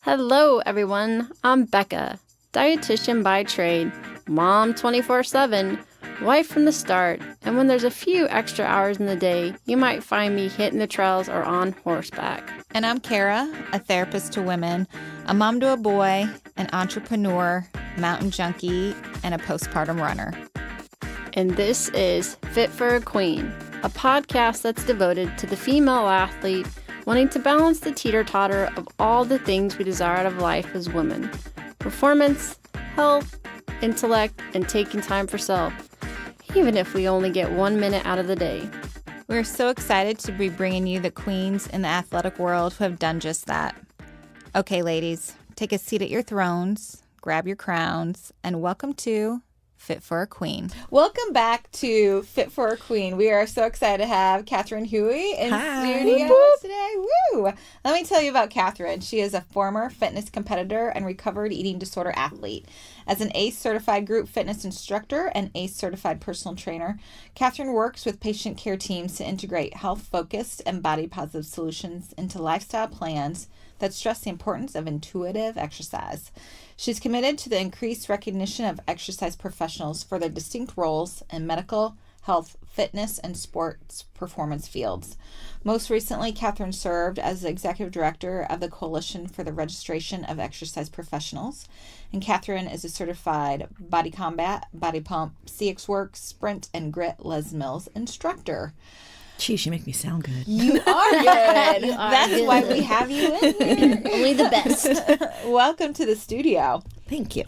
Hello, everyone. I'm Becca, dietitian by trade, mom 24/7, wife from the start, and when there's a few extra hours in the day, you might find me hitting the trails or on horseback. And I'm Kara, a therapist to women, a mom to a boy, an entrepreneur, mountain junkie, and a postpartum runner. And this is Fit for a Queen, a podcast that's devoted to the female athlete wanting to balance the teeter-totter of all the things we desire out of life as women. Performance, health, intellect, and taking time for self, even if we only get 1 minute out of the day. We're so excited to be bringing you the queens in the athletic world who have done just that. Okay, ladies, take a seat at your thrones, grab your crowns, and welcome to Fit for a Queen. Welcome back to Fit for a Queen. We are so excited to have Katherine Hughey in studio today. Woo! Let me tell you about Katherine. She is a former fitness competitor and recovered eating disorder athlete. As an ACE certified group fitness instructor and ACE certified personal trainer, Katherine works with patient care teams to integrate health-focused and body-positive solutions into lifestyle plans that stress the importance of intuitive exercise. She's committed to the increased recognition of exercise professionals for their distinct roles in medical, health, fitness, and sports performance fields. Most recently, Katherine served as the executive director of the Coalition for the Registration of Exercise Professionals. And Katherine is a certified BODYCOMBAT, BODYPUMP, CXWORX, Sprint, and Grit Les Mills instructor. Geez, you make me sound good. You are good. That's why we have you in here. Only the best. Welcome to the studio. Thank you.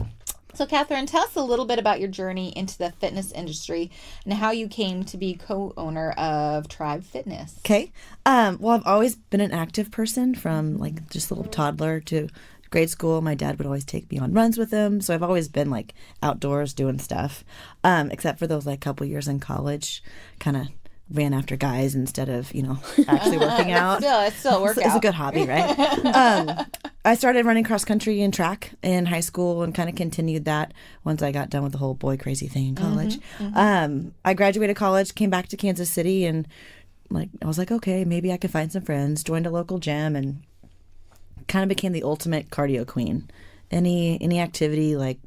So, Katherine, tell us a little bit about your journey into the fitness industry and how you came to be co-owner of Tribe Fitness. Okay. Well, I've always been an active person from like just a little toddler to grade school. My dad would always take me on runs with him. So I've always been like outdoors doing stuff, except for those like couple years in college, kind of ran after guys instead of, actually working out. It's still a workout. It's a good hobby, right? I started running cross country and track in high school and kind of continued that once I got done with the whole boy crazy thing in college. I graduated college, came back to Kansas City, and I was like, okay, maybe I could find some friends, joined a local gym, and kind of became the ultimate cardio queen. Any activity like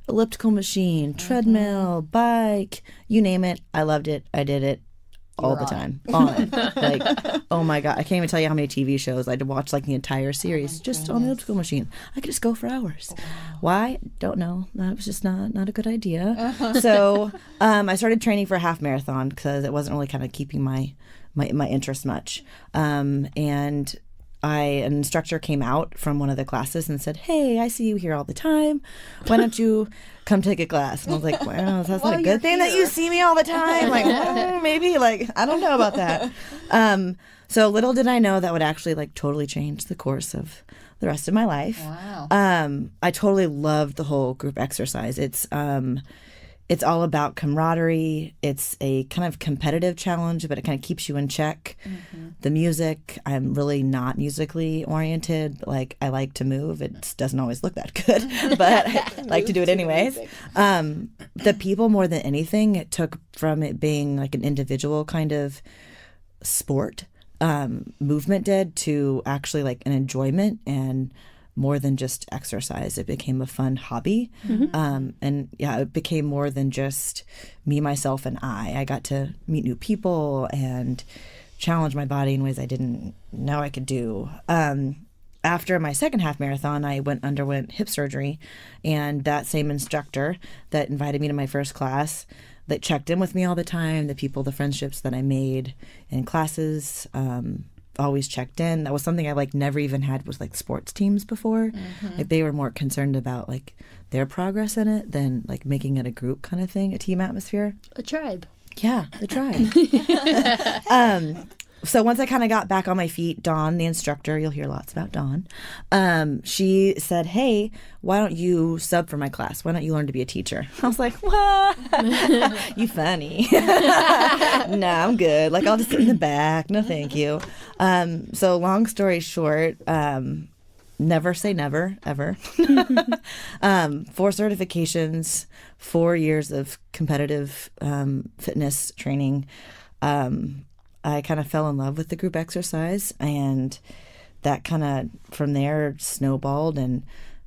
elliptical machine, treadmill, bike, you name it, I loved it, I did it. All the time. On it. Like, oh my God. I can't even tell you how many TV shows I'd watch like the entire series just on the elliptical machine. I could just go for hours. Wow. Why? Don't know. That was just not a good idea. So I started training for a half marathon because it wasn't really kind of keeping my interest much. And an instructor came out from one of the classes and said, hey, I see you here all the time. Why don't you come take a class? And I was like, well, that's not a good thing that you see me all the time. Like, well, maybe, I don't know about that. So little did I know that would actually totally change the course of the rest of my life. Wow. I totally loved the whole group exercise. It's all about camaraderie. It's a kind of competitive challenge, but it kind of keeps you in check. The music, I'm really not musically oriented. I like to move. It doesn't always look that good, but I like to do it anyways. The people, more than anything, it took from it being like an individual kind of sport, movement did, to actually like an enjoyment and more than just exercise. It became a fun hobby. And yeah, it became more than just me, myself, and I got to meet new people and challenge my body in ways I didn't know I could do. After my second half marathon, I underwent hip surgery, and that same instructor that invited me to my first class, that checked in with me all the time, the friendships that I made in classes, always checked in. That was something I never even had with sports teams before. They were more concerned about their progress in it than making it a group kind of thing, a team atmosphere. A tribe. Yeah, the tribe. So once I kind of got back on my feet, Dawn, the instructor, you'll hear lots about Dawn, she said, hey, why don't you sub for my class? Why don't you learn to be a teacher? I was like, what? You funny. No, I'm good. I'll just sit in the back. No, thank you. So long story short, never say never, ever. 4 certifications, 4 years of competitive fitness training. I kind of fell in love with the group exercise, and that kind of from there snowballed, and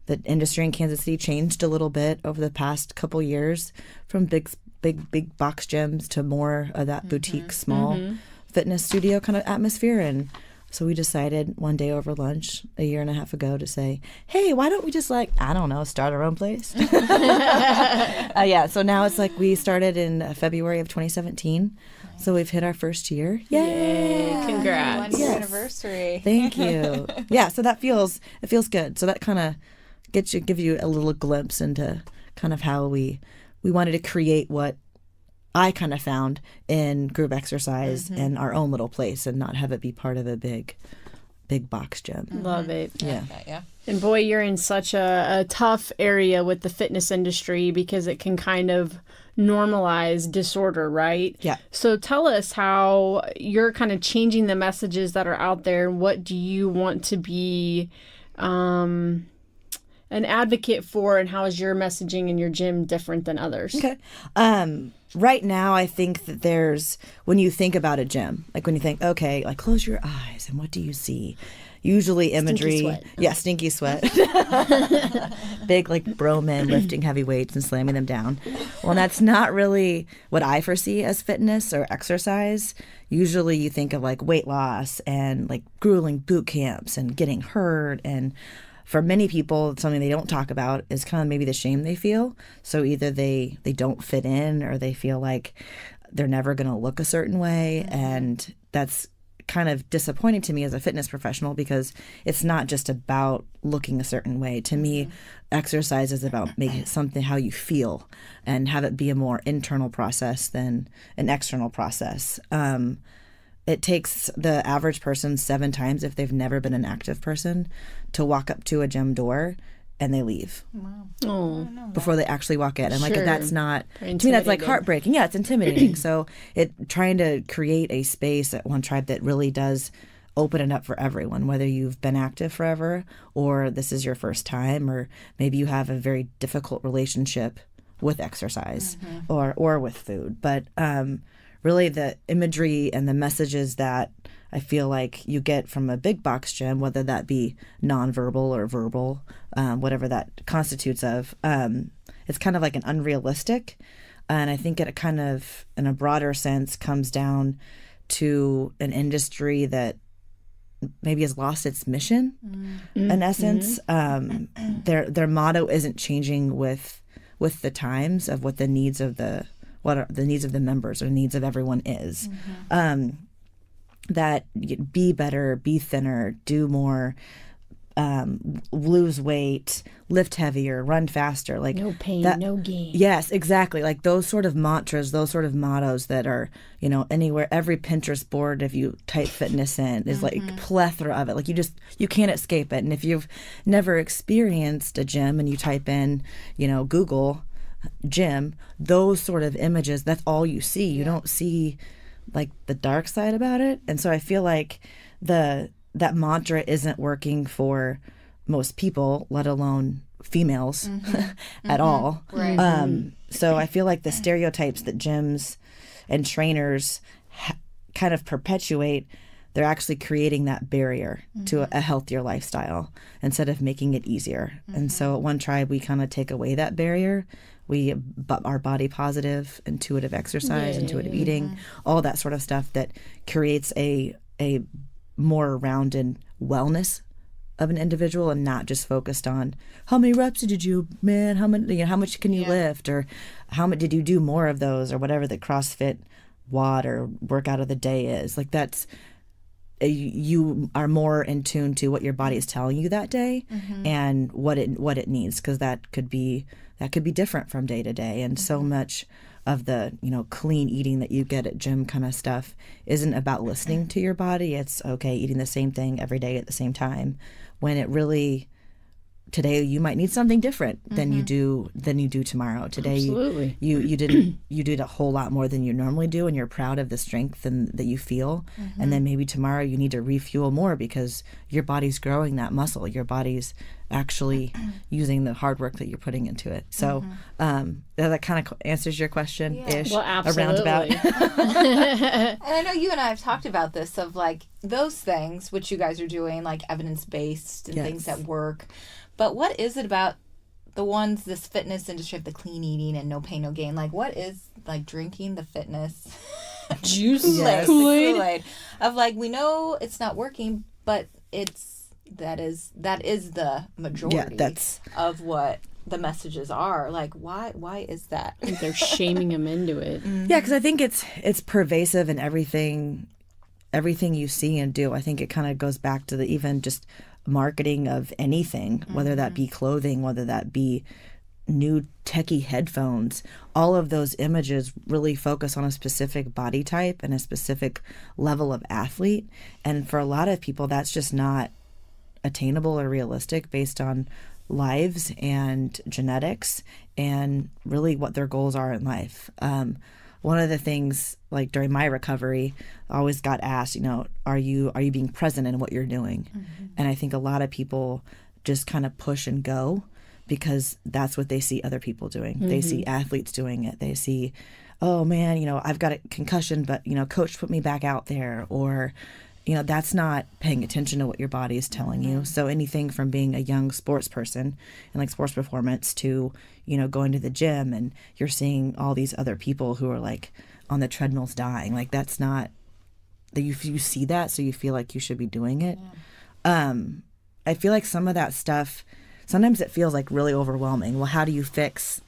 the industry in Kansas City changed a little bit over the past couple years from big box gyms to more of that boutique small fitness studio kind of atmosphere. And so we decided one day over lunch a year and a half ago to say, hey, why don't we just start our own place? So now it's like we started in February of 2017. So we've hit our first year. Yay! Congrats. 1 year anniversary. Thank you. So it feels good. So that kind of give you a little glimpse into kind of how we wanted to create what I kind of found in group exercise in our own little place, and not have it be part of a big box gym. Love it. Yeah. And boy, you're in such a tough area with the fitness industry, because it can kind of normalize disorder, right? Yeah. So tell us how you're kind of changing the messages that are out there. What do you want to be an advocate for, and how is your messaging in your gym different than others? Okay. Right now, I think that when you think about a gym, like when you think, okay, like close your eyes and what do you see? Usually imagery. Stinky sweat. Yeah, stinky sweat. Big like bro men lifting heavy weights and slamming them down. Well, that's not really what I foresee as fitness or exercise. Usually you think of like weight loss and like grueling boot camps and getting hurt, and for many people, something they don't talk about is kind of maybe the shame they feel. So either they don't fit in, or they feel like they're never going to look a certain way. And that's kind of disappointing to me as a fitness professional, because it's not just about looking a certain way. To me, exercise is about making something how you feel, and have it be a more internal process than an external process. It takes the average person 7 times, if they've never been an active person, to walk up to a gym door and they leave. Oh. Before they actually walk in. And like, Sure. that's not, to me, that's like heartbreaking. Yeah, it's intimidating. So trying to create a space at One Tribe that really does open it up for everyone, whether you've been active forever, or this is your first time, or maybe you have a very difficult relationship with exercise or with food. But really the imagery and the messages that I feel like you get from a big box gym, whether that be nonverbal or verbal, whatever that constitutes of, it's kind of like an unrealistic. And I think it kind of, in a broader sense, comes down to an industry that maybe has lost its mission, in essence. Their motto isn't changing with the times of what the needs of the needs of the members or needs of everyone is. That be better, be thinner, do more, lose weight, lift heavier, run faster. Like no pain, no gain. Yes, exactly. Like those sort of mantras, those sort of mottos that are, anywhere, every Pinterest board, if you type fitness in, is like plethora of it. Like you can't escape it. And if you've never experienced a gym and you type in, Google gym, those sort of images, that's all you see. You don't see like the dark side about it. And so I feel like that mantra isn't working for most people, let alone females at all. Right. So I feel like the stereotypes that gyms and trainers kind of perpetuate, they're actually creating that barrier to a healthier lifestyle instead of making it easier. And so at One Tribe, we kind of take away that barrier. We are body positive, intuitive exercise, intuitive eating, all that sort of stuff that creates a more rounded wellness of an individual, and not just focused on how many reps did you do, man, how much can you lift, or how much did you do more of those, or whatever the CrossFit WOD or workout of the day is. Like that's, you are more in tune to what your body is telling you that day and what it needs, because that could be different from day to day. And so much of the clean eating that you get at gym kind of stuff isn't about listening to your body. It's okay eating the same thing every day at the same time, when it really, today you might need something different than you do tomorrow. Today you did a whole lot more than you normally do, and you're proud of the strength that you feel. And then maybe tomorrow you need to refuel more because your body's growing that muscle. Your body's actually using the hard work that you're putting into it. So that kind of answers your question ish. Well, absolutely. A roundabout. And I know you and I have talked about this, of like, those things, which you guys are doing, like evidence-based and Yes. things that work. But what is it about the ones, this fitness industry of the clean eating and no pain, no gain? Like, what is, like, drinking the fitness Juice, Kool-Aid, Kool-Aid. the Kool-Aid of, like, we know it's not working, but that is the majority of what the messages are. Like, why is that? They're shaming them into it. Yeah, because I think it's pervasive in everything you see and do. I think it kind of goes back to the even just marketing of anything, whether that be clothing, whether that be new techie headphones. All of those images really focus on a specific body type and a specific level of athlete. And for a lot of people, that's just not attainable or realistic based on lives and genetics and really what their goals are in life. One of the things, like during my recovery, I always got asked, are you being present in what you're doing? And I think a lot of people just kind of push and go because that's what they see other people doing. They see athletes doing it. They see, oh man, I've got a concussion, but coach put me back out there, or that's not paying attention to what your body is telling you. So anything from being a young sports person and like sports performance to, going to the gym and you're seeing all these other people who are like on the treadmills dying. Like that's not, that you see that, so you feel like you should be doing it. Yeah. I feel like some of that stuff, sometimes it feels like really overwhelming. Well, how do you fix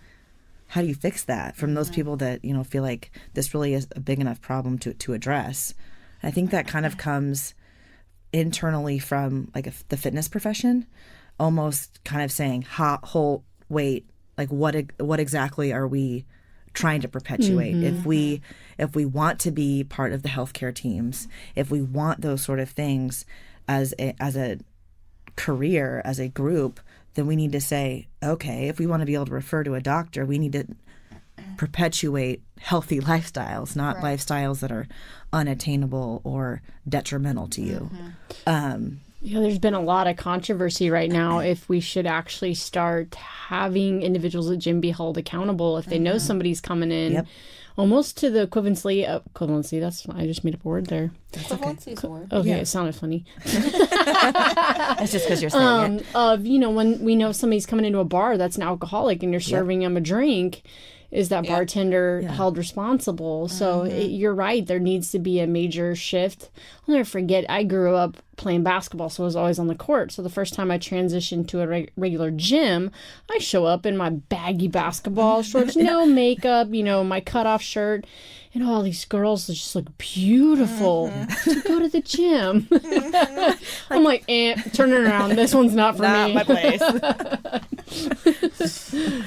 that from those people that, feel like this really is a big enough problem to address? I think that kind of comes internally from like the fitness profession, almost kind of saying, wait, like what exactly are we trying to perpetuate? If we want to be part of the healthcare teams, if we want those sort of things as a career, as a group, then we need to say, okay, if we want to be able to refer to a doctor, we need to perpetuate healthy lifestyles, not lifestyles that are unattainable or detrimental to you. There's been a lot of controversy right now if we should actually start having individuals at gym be held accountable if they know somebody's coming in. Almost to the equivalency. That's, I just made up a word there. Equivalency is a word. Okay, it sounded funny. That's just because you're saying it. When we know somebody's coming into a bar that's an alcoholic and you're serving them a drink, is that bartender held responsible? So you're right. There needs to be a major shift. I'll never forget, I grew up playing basketball, so I was always on the court. So the first time I transitioned to a regular gym, I show up in my baggy basketball shorts, no makeup, my cutoff shirt. And all these girls just look beautiful to go to the gym. I'm like, turning around. This one's not for me. Not my place.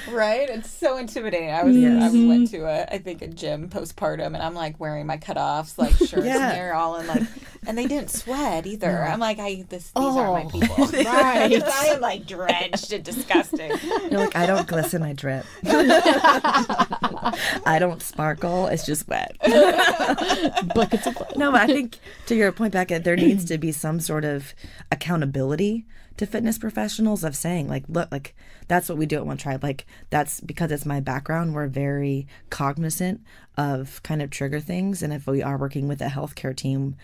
Right? It's so intimidating. I went to a gym postpartum, and I'm like wearing my cutoffs, like shirts, and they're all in like, and they didn't sweat either. I'm like, these aren't my people. Right. Because I am like drenched and disgusting. You're like, I don't glisten, I drip. I don't sparkle, it's just wet. Buckets of blood. No, but I think to your point, Becca, there needs to be some sort of accountability to fitness professionals of saying, like, look, like that's what we do at One Tribe. Like that's because it's my background. We're very cognizant of kind of trigger things, and if we are working with a healthcare team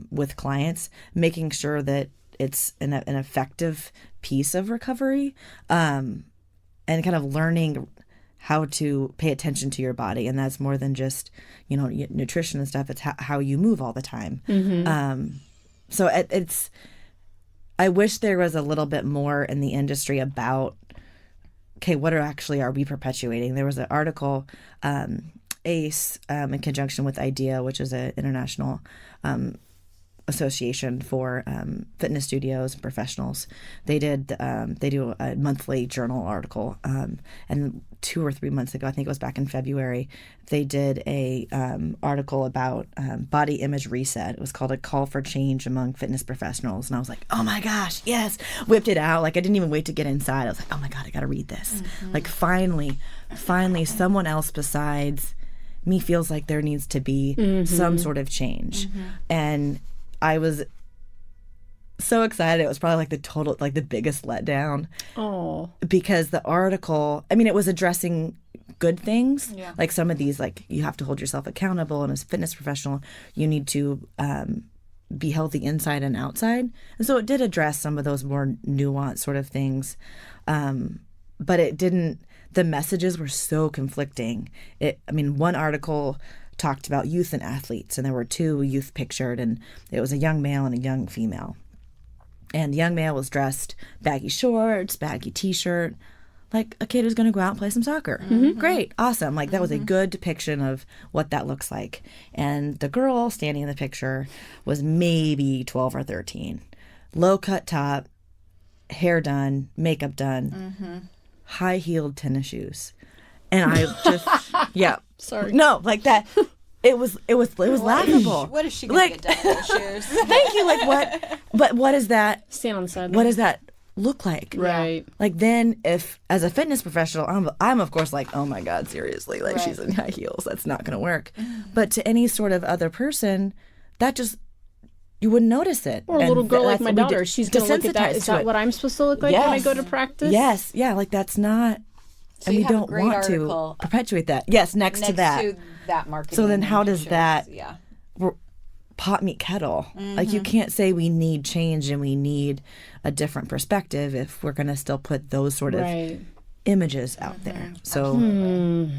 with clients, making sure that it's an effective piece of recovery, and kind of learning how to pay attention to your body. And that's more than just, nutrition and stuff. It's how you move all the time. So it's, I wish there was a little bit more in the industry about, okay, what are we perpetuating? There was an article, ACE, in conjunction with IDEA, which is an international association for fitness studios and professionals. They do a monthly journal article, and 2 or 3 months ago, I think it was back in February, they did a article about body image reset. It was called A Call for Change Among Fitness Professionals, and I was like, oh my gosh, yes, whipped it out. Like I didn't even wait to get inside. I was like, oh my God, I gotta read this. Like finally someone else besides me feels like there needs to be some sort of change. And I was so excited. It was probably like the biggest letdown. Oh. Because the article, it was addressing good things. Yeah. Like some of these, like you have to hold yourself accountable, and as a fitness professional, you need to be healthy inside and outside. And so it did address some of those more nuanced sort of things. But it didn't, the messages were so conflicting. One article talked about youth and athletes, and there were 2 youth pictured, and it was a young male and a young female. And the young male was dressed baggy shorts, baggy t-shirt, like a kid who's going to go out and play some soccer. Great, awesome. Like that was a good depiction of what that looks like. And the girl standing in the picture was maybe 12 or 13. Low cut top, hair done, makeup done, high-heeled tennis shoes. And I just, yeah. Sorry. No, like that. It was laughable. What is she going to get done with those shoes? Thank you. Like what? But what is that? Stand on the side. What does that look like? Right. Like then, if as a fitness professional, I'm of course like, oh my God, seriously, like she's in high heels. That's not going to work. But to any sort of other person, that just, you wouldn't notice it. Or a little girl like my daughter, she's going to look at that. Is that what I'm supposed to look like when I go to practice? Yes. Yeah. Like that's not. So and you we have don't a great want article to perpetuate that. Yes, next to that marketing. So then how does shows, that pot meet kettle? Like you can't say we need change and we need a different perspective if we're going to still put those sort of images out there. So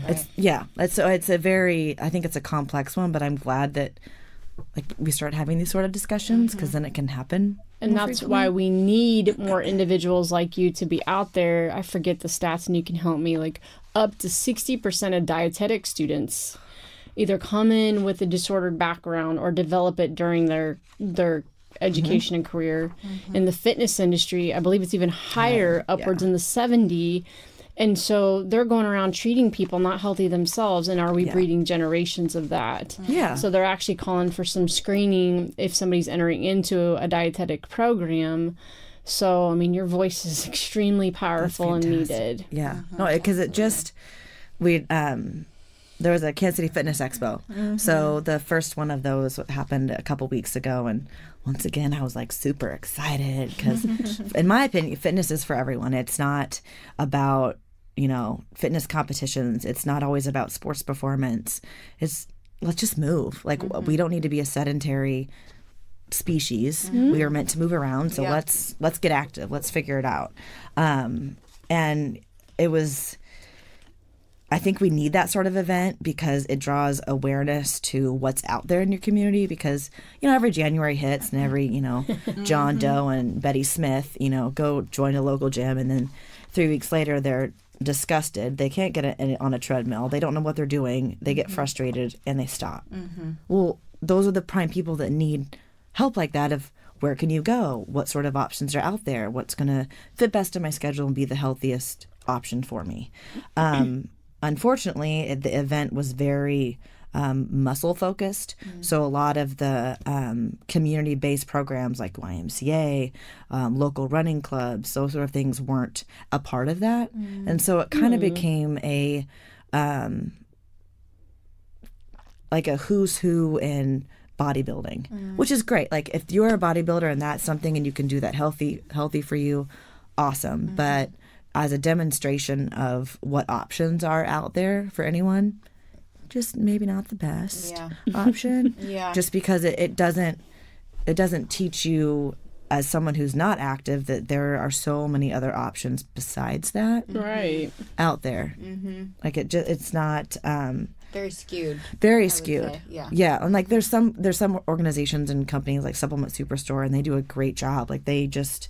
it's a very, I think it's a complex one, but I'm glad that like we start having these sort of discussions because then it can happen. And that's why we need more individuals like you to be out there. I forget the stats and you can help me. Like up to 60% of dietetic students either come in with a disordered background or develop it during their education and career. In the fitness industry, I believe it's even higher, upwards in the 70. And so they're going around treating people not healthy themselves. And are we breeding generations of that? Yeah. So they're actually calling for some screening if somebody's entering into a dietetic program. So, I mean, your voice is extremely powerful and needed. Yeah. No, because it just, there was a Kansas City Fitness Expo. So the first one of those happened a couple weeks ago. And once again, I was like super excited because in my opinion, fitness is for everyone. It's not about, fitness competitions. It's not always about sports performance. It's let's just move. Like we don't need to be a sedentary species. We are meant to move around. So let's get active. Let's figure it out. And it was, I think we need that sort of event because it draws awareness to what's out there in your community because, every January hits and every, John Doe and Betty Smith, go join a local gym and then 3 weeks later they're disgusted. They can't get on a treadmill. They don't know what they're doing. They get frustrated and they stop. Well, those are the prime people that need help like that of where can you go? What sort of options are out there? What's going to fit best in my schedule and be the healthiest option for me? Unfortunately, the event was very muscle focused. So a lot of the community-based programs like YMCA, local running clubs, those sort of things weren't a part of that. And so it kind of became a like a who's who in bodybuilding, which is great. Like if you're a bodybuilder and that's something and you can do that healthy for you, awesome. But as a demonstration of what options are out there for anyone, just maybe not the best option. Just because it doesn't teach you as someone who's not active that there are so many other options besides that out there. Like it's not very skewed. Very skewed. Yeah. And like there's some organizations and companies like Supplement Superstore and they do a great job. Like they just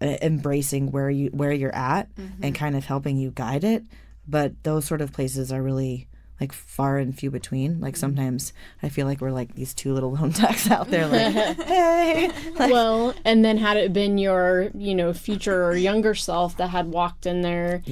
embracing where you're at and kind of helping you guide it, but those sort of places are really like far and few between. Like sometimes I feel like we're like these two little lone ducks out there like, hey. Like, well, and then had it been your, future or younger self that had walked in there,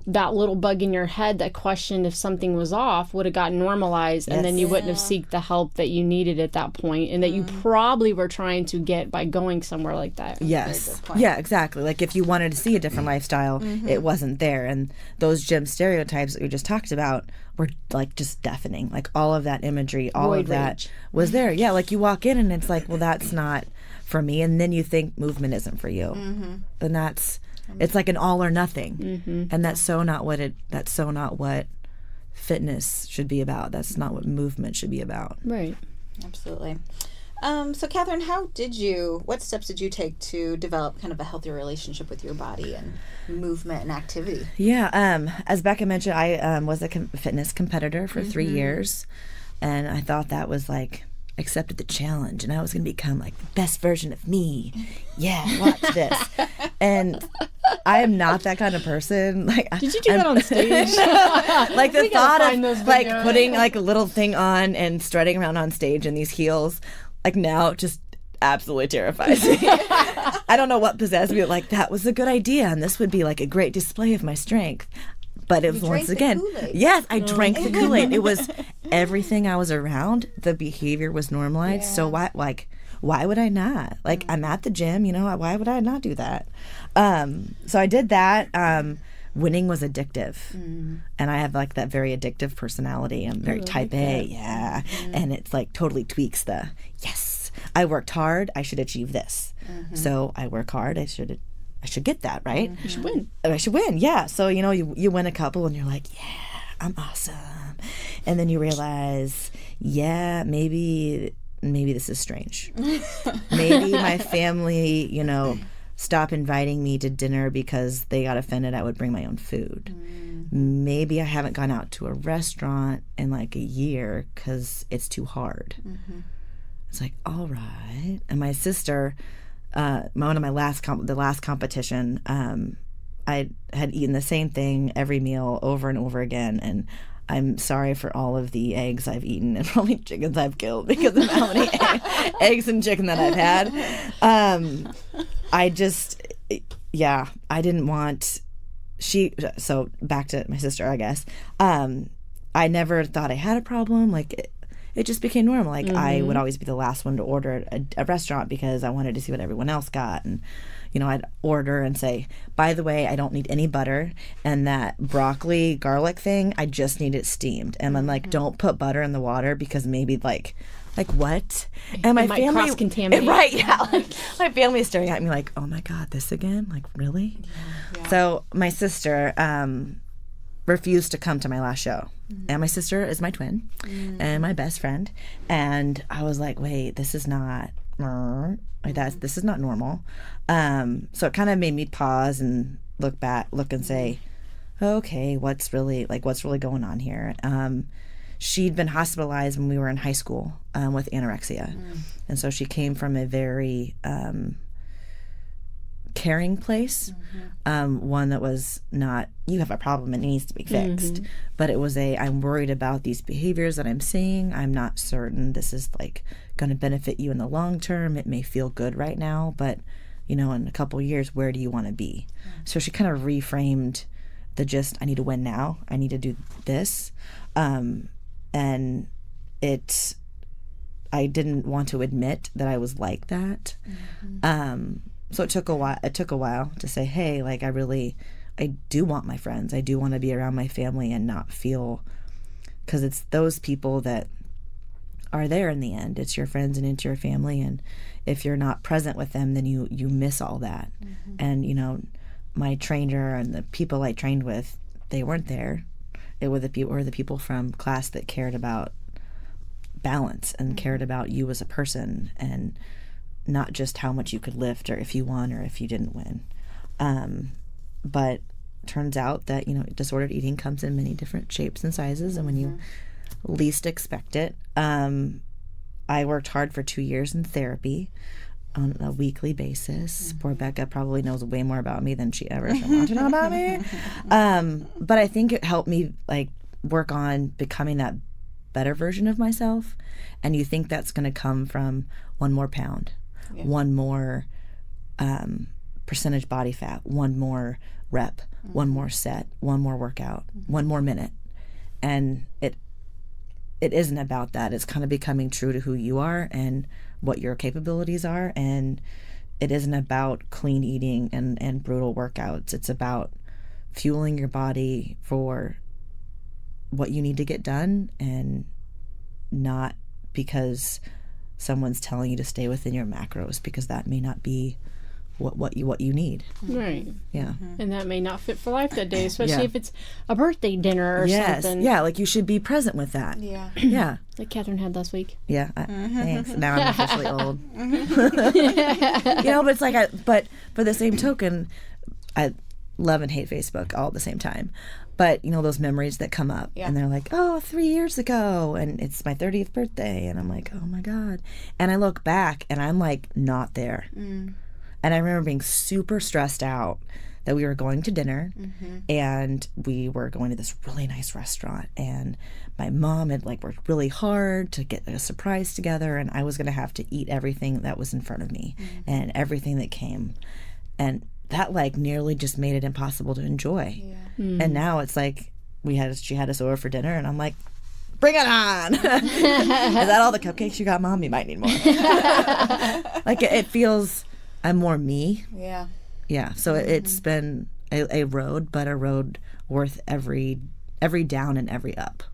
that little bug in your head that questioned if something was off would have gotten normalized and then you wouldn't have sought the help that you needed at that point and that you probably were trying to get by going somewhere like that. Yes. Yeah, exactly. Like if you wanted to see a different lifestyle, it wasn't there. And those gym stereotypes that we just talked about were like just deafening. Like all of that imagery, all of that was there. Yeah, like you walk in and it's like, well, that's not for me. And then you think movement isn't for you. And it's like an all or nothing. And that's so not what fitness should be about. That's not what movement should be about. Right. Absolutely. So Katherine, what steps did you take to develop kind of a healthier relationship with your body and movement and activity? Yeah, as Becca mentioned, I was a fitness competitor for 3 years, and I thought that was like, accepted the challenge, and I was going to become like the best version of me. Yeah, watch this. And I am not that kind of person. Like, Did you do that on stage? Like the thought find of those like videos. putting like a little thing on and strutting around on stage in these heels, like now just absolutely terrifies me. I don't know what possessed me. Like, that was a good idea, and this would be like a great display of my strength. But it was once again, yes, I drank the Kool-Aid. It was everything I was around. The behavior was normalized. Yeah. So why would I not? Like, I'm at the gym, why would I not do that? So I did that. Winning was addictive. And I have like that very addictive personality. I'm very type A. Yeah. And it's like totally tweaks the, yes, I worked hard. I should achieve this. So I work hard. I should get that, right? You should win. I should win, yeah. So, you win a couple and you're like, yeah, I'm awesome. And then you realize, yeah, maybe this is strange. Maybe my family, stop inviting me to dinner because they got offended I would bring my own food. Maybe I haven't gone out to a restaurant in like a year because it's too hard. It's like, all right. And my sister... one of my last competition, I had eaten the same thing every meal over and over again, and I'm sorry for all of the eggs I've eaten and how many chickens I've killed because of how many eggs and chicken that I've had. I didn't want. So back to my sister, I guess. I never thought I had a problem. Like, it just became normal. Like, I would always be the last one to order at a restaurant because I wanted to see what everyone else got. And, I'd order and say, by the way, I don't need any butter. And that broccoli garlic thing, I just need it steamed. And I'm like, don't put butter in the water because maybe like what? And my might family cross-contaminate. Right, yeah. Like, my family is staring at me like, oh my God, this again? Like, really? Yeah. So my sister refused to come to my last show. And my sister is my twin and my best friend. And I was like, wait, this is not this is not normal. So it kind of made me pause and look and say, okay, what's really going on here? She'd been hospitalized when we were in high school with anorexia. And so she came from a very caring place, one that was not, you have a problem, it needs to be fixed, but it was I'm worried about these behaviors that I'm seeing. I'm not certain this is like going to benefit you in the long term. It may feel good right now, but in a couple of years, where do you want to be? So she kind of reframed I need to win now. I need to do this. And I didn't want to admit that I was like that. So it took a while to say, hey, like, I do want my friends. I do want to be around my family and not feel, because it's those people that are there in the end. It's your friends and it's your family. And if you're not present with them, then you miss all that. And, my trainer and the people I trained with, they weren't there. It were the people from class that cared about balance and cared about you as a person and not just how much you could lift or if you won or if you didn't win. But turns out that, disordered eating comes in many different shapes and sizes. And when you least expect it, I worked hard for 2 years in therapy on a weekly basis. Poor Becca probably knows way more about me than she ever should want to know about me. But I think it helped me like work on becoming that better version of myself. And you think that's going to come from 1 more pound. Yeah. 1 more percentage body fat, 1 more rep, 1 more set, 1 more workout, 1 more minute. And it isn't about that. It's kind of becoming true to who you are and what your capabilities are. And it isn't about clean eating and brutal workouts. It's about fueling your body for what you need to get done, and not because someone's telling you to stay within your macros, because that may not be what you need. Right. Yeah. And that may not fit for life that day, especially Yeah. if it's a birthday dinner or something. Yeah, like you should be present with that. Yeah. Yeah. Like Catherine had last week. Yeah. Thanks. Now I'm officially old. But it's like, but for the same token, I love and hate Facebook all at the same time. But, those memories that come up and they're like, 3 years ago and it's my 30th birthday. And I'm like, oh my God. And I look back and I'm like, not there. And I remember being super stressed out that we were going to dinner and we were going to this really nice restaurant. And my mom had worked really hard to get a surprise together. And I was going to have to eat everything that was in front of me and everything that came. And that nearly just made it impossible to enjoy. Yeah. And now it's like she had us over for dinner and I'm like, bring it on. Is that all the cupcakes you got, Mom? You might need more. It feels I'm more me. Yeah. Yeah. So it's been a road, but a road worth every down and every up.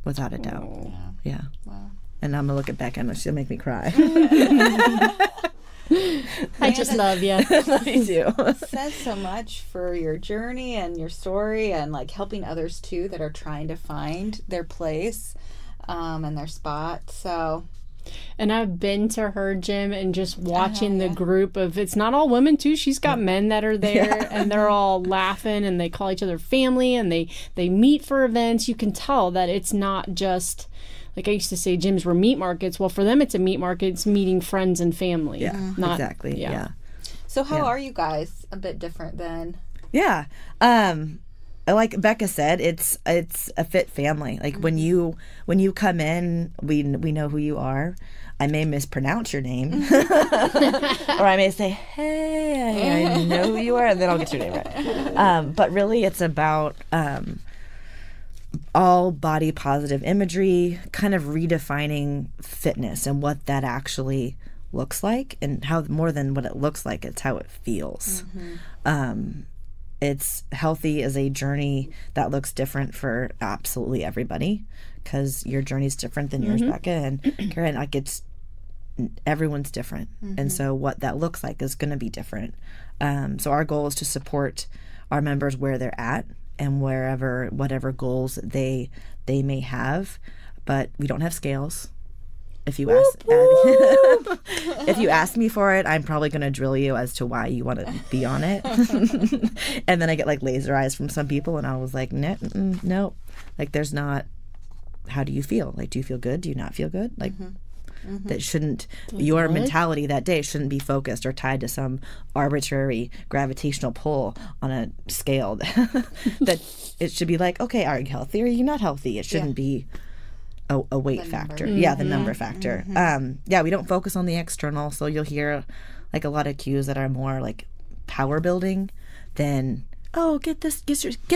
Without a doubt. Oh. Yeah. Wow. And I'm gonna look at Becca and she'll make me cry. I just love you. Me too. Says so much for your journey and your story and helping others too that are trying to find their place and their spot. So And I've been to her gym and just watching the group of, it's not all women too. She's got men that are there and they're all laughing and they call each other family and they meet for events. You can tell that it's not just, like I used to say, gyms were meat markets. Well, for them, it's a meat market. It's meeting friends and family. Yeah, not, exactly. Yeah. So how are you guys a bit different then? Yeah. Like Becca said, it's a fit family. When you come in, we know who you are. I may mispronounce your name, or I may say, "Hey, I know who you are," and then I'll get your name right. But really, it's about all body positive imagery, kind of redefining fitness and what that actually looks like, and how more than what it looks like, it's how it feels. It's healthy as a journey that looks different for absolutely everybody, because your journey's different than yours, Becca, and Karen. Everyone's different, and so what that looks like is going to be different. So our goal is to support our members where they're at and whatever goals they may have, but we don't have scales. If you ask, if you ask me for it, I'm probably going to drill you as to why you want to be on it. And then I get laser eyes from some people, and I was like, no, there's not. How do you feel? Do you feel good? Do you not feel good? That shouldn't, your mentality that day shouldn't be focused or tied to some arbitrary gravitational pull on a scale that it should be okay, are you healthy or are you not healthy? It shouldn't be a weight factor. Yeah, the number factor. We don't focus on the external, so you'll hear a lot of cues that are more power building than, oh, get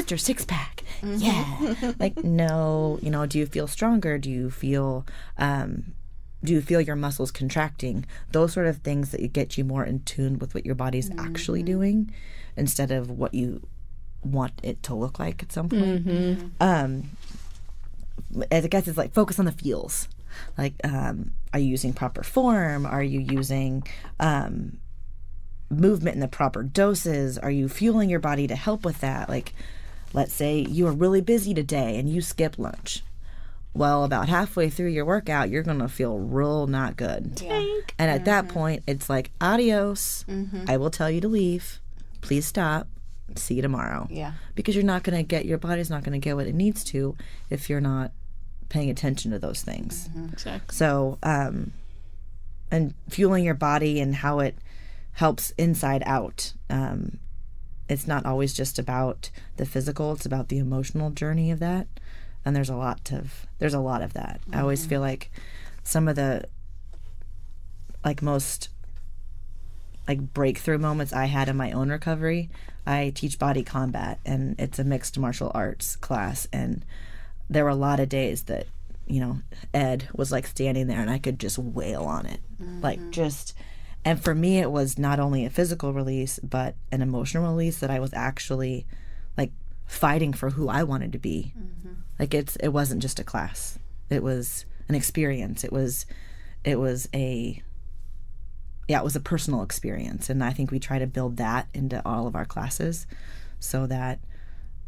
your six pack. Yeah. No, do you feel stronger? Do you feel your muscles contracting? Those sort of things that get you more in tune with what your body's actually doing instead of what you want it to look like at some point. I guess it's focus on the feels. Are you using proper form? Are you using movement in the proper doses? Are you fueling your body to help with that? Let's say you are really busy today and you skip lunch. Well, about halfway through your workout, you're going to feel real not good. Yeah. And at that point, it's adios. I will tell you to leave. Please stop. See you tomorrow. Yeah. Because your body's not going to get what it needs to if you're not paying attention to those things. Exactly. So, and fueling your body and how it helps inside out. It's not always just about the physical, it's about the emotional journey of that. And there's a lot of that. I always feel some of the most breakthrough moments I had in my own recovery. I teach BODYCOMBAT, and it's a mixed martial arts class, and there were a lot of days that Ed was standing there and I could just wail on it, and for me it was not only a physical release but an emotional release that I was actually fighting for who I wanted to be. It wasn't just a class, it was an experience. It was a it was a personal experience. And I think we try to build that into all of our classes so that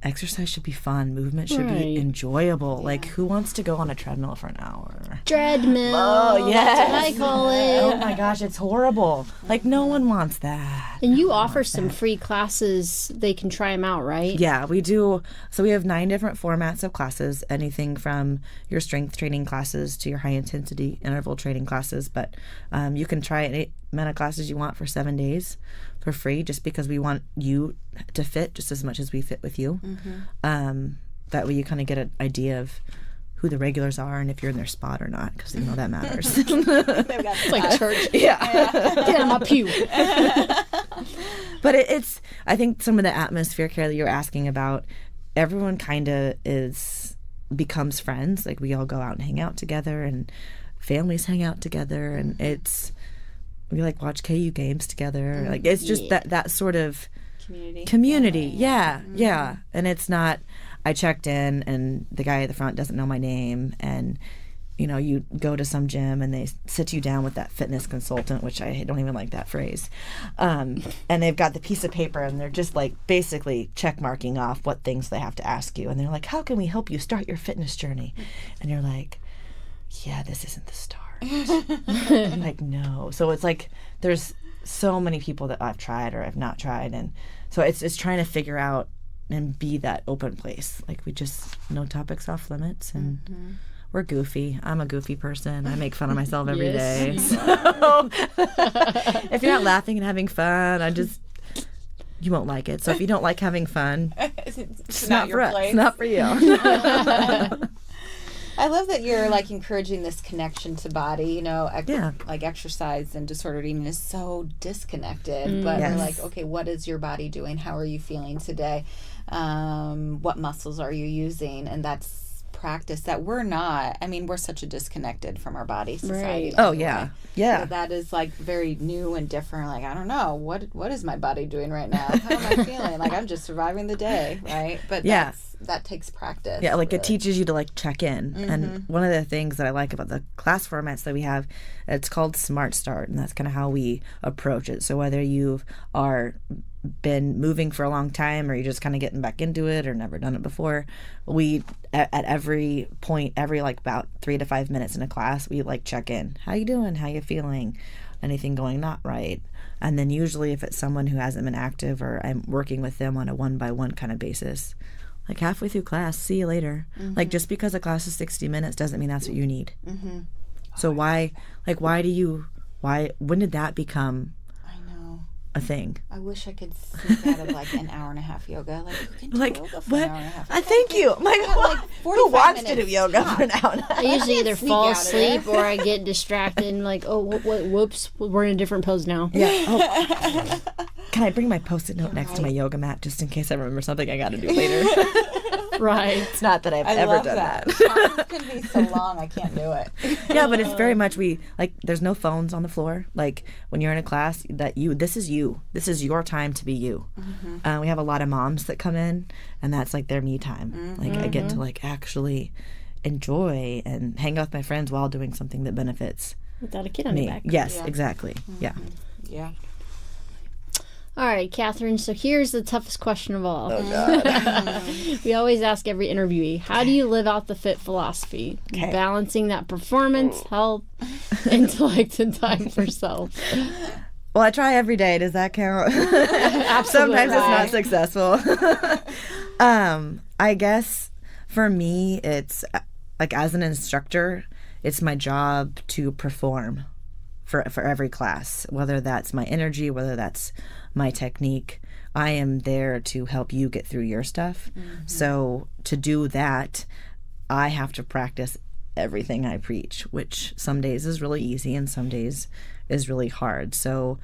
exercise should be fun. Movement should be enjoyable. Yeah. Like, who wants to go on a treadmill for an hour? Treadmill. Oh, yes. That's what I call it. Oh, my gosh, it's horrible. Like, no one wants that. And you offer some free classes. They can try them out, right? Yeah, we do. So we have 9 different formats of classes, anything from your strength training classes to your high-intensity interval training classes. But you can try any amount of classes you want for 7 days for free, just because we want you to fit just as much as we fit with you. That way you kind of get an idea of who the regulars are and if you're in their spot or not, because that matters. It's like church. Yeah. Get on my pew. But it's, I think some of the atmosphere care that you're asking about, everyone kind of becomes friends. Like, we all go out and hang out together, and families hang out together, and we like watch KU games together. Like, it's just that sort of community. Yeah. And it's not, I checked in and the guy at the front doesn't know my name, and you go to some gym and they sit you down with that fitness consultant, which I don't even like that phrase, and they've got the piece of paper and they're just like basically check marking off what things they have to ask you, and they're like, how can we help you start your fitness journey? And you're like, yeah, this isn't the start. Like, no. So it's like there's so many people that I've tried or I've not tried, and so it's trying to figure out and be that open place. Like, we just, no topics off limits, and we're goofy. I'm a goofy person. I make fun of myself every day. So if you're not laughing and having fun, you won't like it. So if you don't like having fun, it's not for us. It's not for you. I love that you're like encouraging this connection to body. Like exercise and disordered eating is so disconnected. But we're like, okay, what is your body doing? How are you feeling today? What muscles are you using? And that's practice that we're not. I mean, we're such a disconnected from our body society. Right. Oh, yeah. Yeah. So that is like very new and different. Like, I don't know. What is my body doing right now? How am I feeling? Like, I'm just surviving the day, right? But that takes practice. Yeah, like, really. It teaches you to like check in. And one of the things that I like about the class formats that we have, it's called Smart Start, and that's kind of how we approach it. So whether you are been moving for a long time or you're just kind of getting back into it or never done it before, we at every point, every like about 3 to 5 minutes in a class, we like check in. How you doing? How you feeling? Anything going not right? And then usually if it's someone who hasn't been active, or I'm working with them on a 1-by-1 kind of basis, like halfway through class, see you later. Like, just because a class is 60 minutes doesn't mean that's what you need. So when did that become a thing? I wish I could sneak out of like an hour and a half yoga. Like, who can do yoga for what? an hour and a half? Thank you. Who wants to do yoga for an hour and a half? I usually either fall asleep or I get distracted and like, whoops, we're in a different pose now. Yeah. Oh. Can I bring my Post-it note next to my yoga mat just in case I remember something I got to do later? Right. It's not that I've ever done that. It can be so long, I can't do it. Yeah, but it's very much there's no phones on the floor. Like, when you're in a class, this is you. This is your time to be you. We have a lot of moms that come in, and that's like their me time. Like, I get to like actually enjoy and hang out with my friends while doing something that benefits without a kid on me. your back. Yes, exactly. Yeah. Yeah. All right, Katherine, so here's the toughest question of all. Oh, God. We always ask every interviewee, how do you live out the FIT philosophy? Okay. Balancing that performance, health, intellect, and time for self. Well, I try every day. Does that count? Absolutely. Sometimes it's not successful. I guess for me, it's like, as an instructor, it's my job to perform for every class, whether that's my energy, whether that's my technique. I am there to help you get through your stuff. So to do that, I have to practice everything I preach, which some days is really easy and some days is really hard. So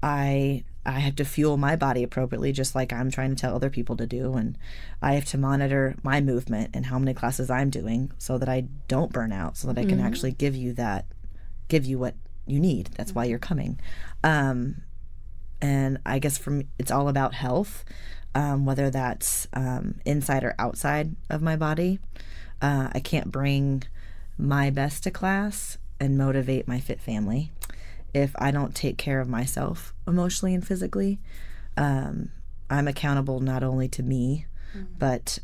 I have to fuel my body appropriately, just like I'm trying to tell other people to do. And I have to monitor my movement and how many classes I'm doing so that I don't burn out, so that I can actually give you what you need. That's why you're coming. And I guess for me, it's all about health, whether that's inside or outside of my body. I can't bring my best to class and motivate my fit family if I don't take care of myself emotionally and physically, I'm accountable not only to me, but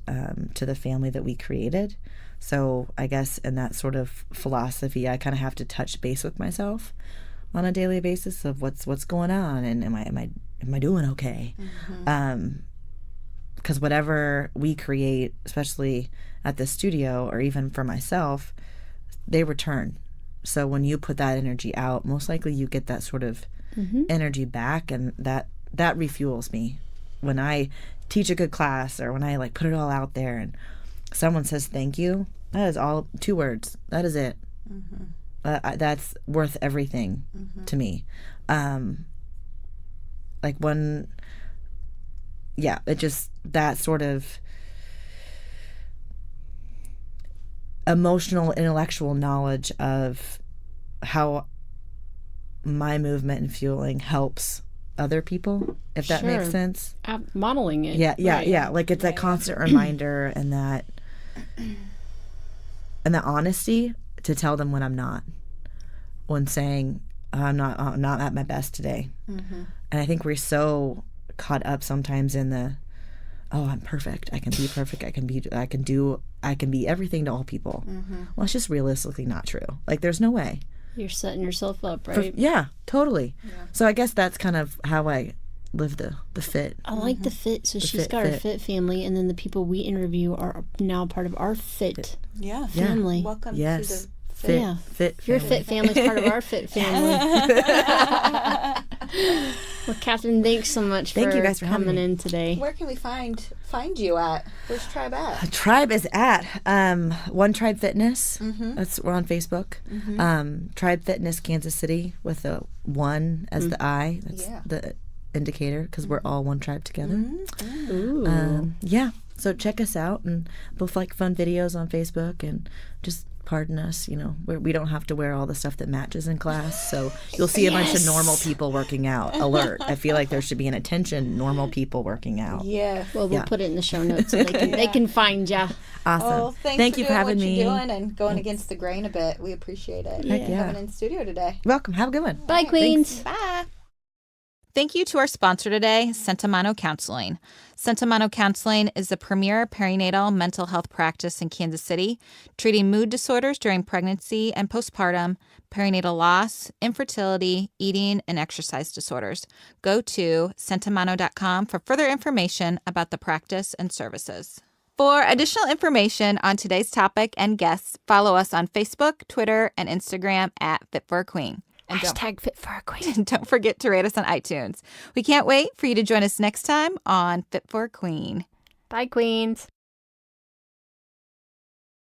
to the family that we created. So I guess in that sort of philosophy, I kind of have to touch base with myself on a daily basis of what's going on, and am I doing okay? Because whatever we create, especially at the studio or even for myself, they return. So when you put that energy out, most likely you get that sort of energy back, and that refuels me. When I teach a good class, or when I like put it all out there and someone says thank you, that is all 2 words. That is it. That's worth everything to me. Like when, it just, that sort of emotional, intellectual knowledge of how my movement and fueling helps other people, if that makes sense. Modeling it. Yeah. Like it's that constant reminder and that honesty to tell them when I'm not, when saying I'm not at my best today. And I think we're so caught up sometimes in the, I'm perfect, I can be perfect, I can be everything to all people. Well, it's just realistically not true. Like there's no way. You're setting yourself up, right? Yeah, totally. So I guess that's kind of how I live the fit. I like the fit. So she's got her fit family, and then the people we interview are now part of our fit family. Welcome to the fit. Your fit family is part of our fit family. Well, Katherine, thanks so much Thank you guys for coming in today. Where can we find you at? Where's Tribe at? Tribe is at One Tribe Fitness. We're on Facebook. Tribe Fitness Kansas City with the 1 as the I. That's the indicator, because we're all one tribe together. So check us out, and both like fun videos on Facebook, and just pardon us, we don't have to wear all the stuff that matches in class, so you'll see a bunch of normal people working out. Alert. I feel like there should be an attention, normal people working out. Well, we'll put it in the show notes so they can find you. Awesome. Oh, Thank you for having me. You're doing and going against the grain a bit. We appreciate it. Coming in studio today. Welcome. Have a good one. Bye, Queens. Bye. Thank you to our sponsor today, Sentimano Counseling. Sentimano Counseling is the premier perinatal mental health practice in Kansas City, treating mood disorders during pregnancy and postpartum, perinatal loss, infertility, eating, and exercise disorders. Go to sentimano.com for further information about the practice and services. For additional information on today's topic and guests, follow us on Facebook, Twitter, and Instagram at Fit for a Queen. And Hashtag Fit for a Queen. Don't forget to rate us on iTunes. We can't wait for you to join us next time on Fit for a Queen. Bye, Queens.